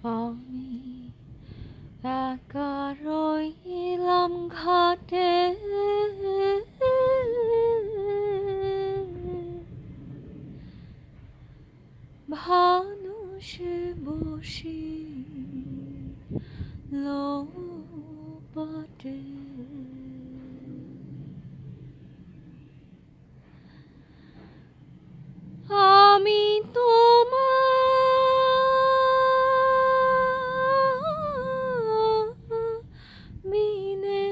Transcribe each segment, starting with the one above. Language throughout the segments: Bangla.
আমি একা রইলাম ঘাটে, ভানুষ বসিল পাটে। আমি তোমার বিনে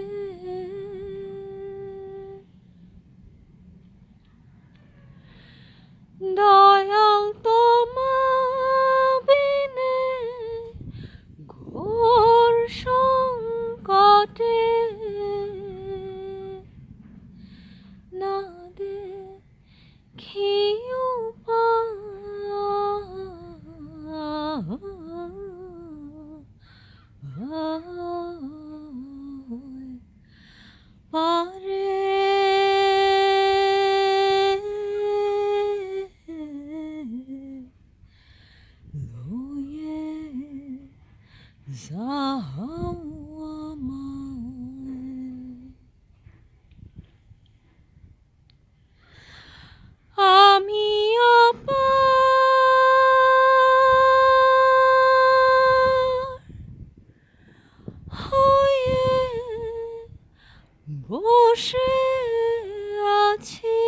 দয়াল তোমার বিনে ঘোর সংকটে না দেখি পারে লয়ে যাও আমায়। আমি অপার হয়ে বসে আছি,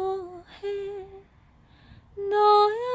ওহে দয়াময়